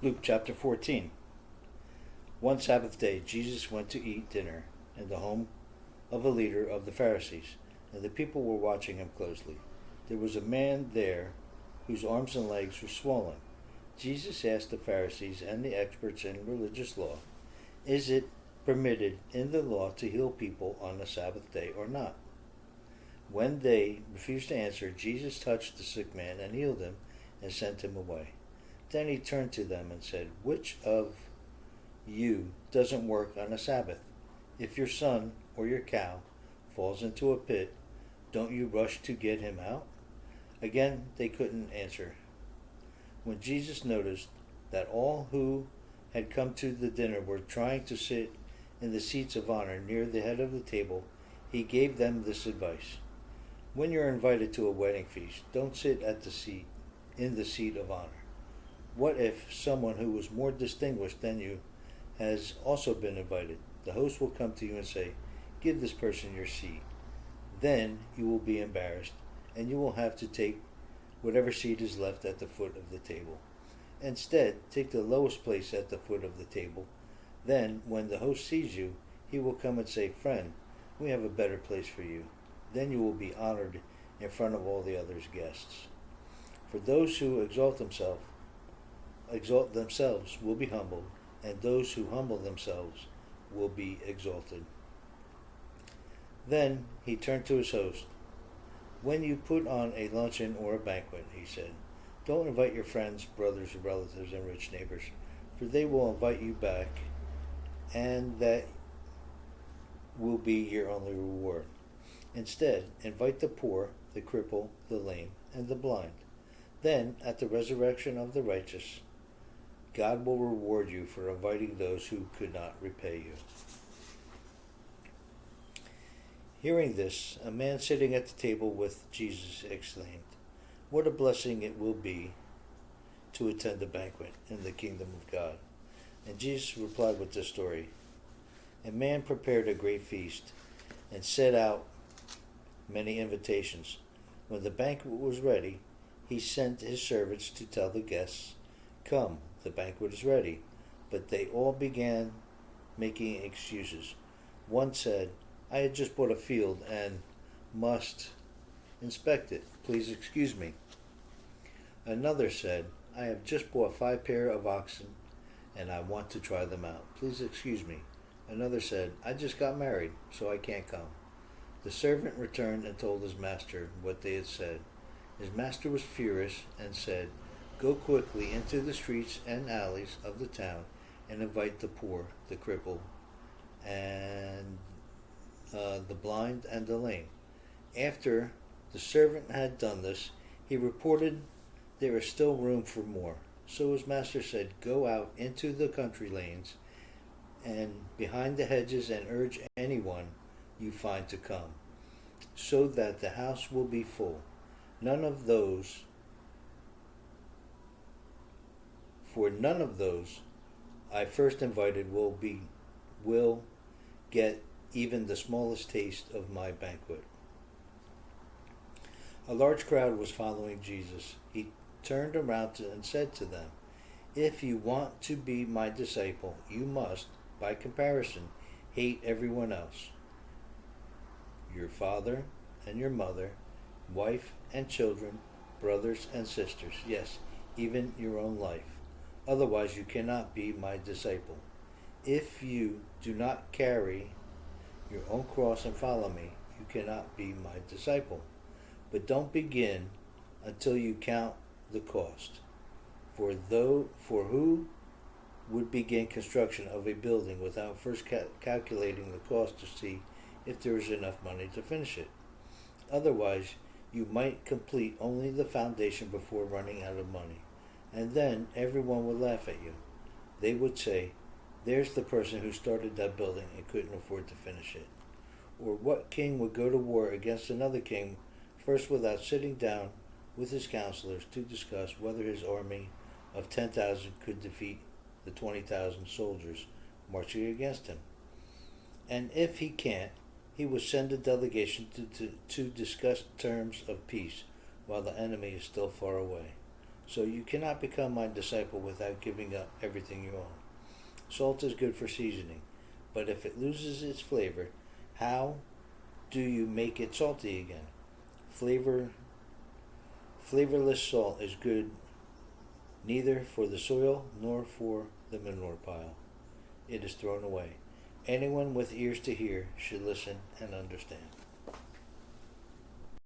Luke chapter 14. One Sabbath day, Jesus went to eat dinner in the home of a leader of the Pharisees, and the people were watching him closely. There was a man there whose arms and legs were swollen. Jesus asked the Pharisees and the experts in religious law, "Is it permitted in the law to heal people on the Sabbath day or not?" When they refused to answer, Jesus touched the sick man and healed him and sent him away. Then he turned to them and said, "Which of you doesn't work on a Sabbath? If your son or your cow falls into a pit, don't you rush to get him out?" Again, they couldn't answer. When Jesus noticed that all who had come to the dinner were trying to sit in the seats of honor near the head of the table, he gave them this advice. When you're invited to a wedding feast, don't sit at the seat in the seat of honor. What if someone who was more distinguished than you has also been invited? The host will come to you and say, "Give this person your seat." Then you will be embarrassed, and you will have to take whatever seat is left at the foot of the table. Instead, take the lowest place at the foot of the table. Then, when the host sees you, he will come and say, "Friend, we have a better place for you." Then you will be honored in front of all the other guests. For those who exalt themselves will be humbled, and those who humble themselves will be exalted. Then he turned to his host. "When you put on a luncheon or a banquet," he said, "don't invite your friends, brothers, relatives, and rich neighbors, for they will invite you back, and that will be your only reward. Instead, invite the poor, the cripple, the lame, and the blind. Then, at the resurrection of the righteous, God will reward you for inviting those who could not repay you." Hearing this, a man sitting at the table with Jesus exclaimed, "What a blessing it will be to attend a banquet in the kingdom of God." And Jesus replied with this story. A man prepared a great feast and set out many invitations. When the banquet was ready, he sent his servants to tell the guests, "Come, the banquet is ready." But they all began making excuses. One said, "I had just bought a field and must inspect it. Please excuse me." Another said, "I have just bought 5 pairs of oxen and I want to try them out. Please excuse me." Another said, "I just got married, so I can't come." The servant returned and told his master what they had said. His master was furious and said, "Go quickly into the streets and alleys of the town and invite the poor, the crippled, and the blind and the lame." After the servant had done this, he reported, "There is still room for more." So his master said, "Go out into the country lanes and behind the hedges and urge anyone you find to come, so that the house will be full. None of those I first invited will get even the smallest taste of my banquet." A large crowd was following Jesus. He turned around and said to them, "If you want to be my disciple, you must, by comparison, hate everyone else. Your father and your mother, wife and children, brothers and sisters, yes, even your own life. Otherwise you cannot be my disciple. If you do not carry your own cross and follow me, you cannot be my disciple. But don't begin until you count the cost. For who would begin construction of a building without first calculating the cost to see if there is enough money to finish it? Otherwise, you might complete only the foundation before running out of money, and then everyone would laugh at you. They would say, 'There's the person who started that building and couldn't afford to finish it.' Or what king would go to war against another king first without sitting down with his counselors to discuss whether his army of 10,000 could defeat the 20,000 soldiers marching against him? And if he can't, he will send a delegation to discuss terms of peace while the enemy is still far away. So you cannot become my disciple without giving up everything you own. Salt is good for seasoning, but if it loses its flavor, how do you make it salty again? Flavorless salt is good neither for the soil nor for the manure pile. It is thrown away. Anyone with ears to hear should listen and understand.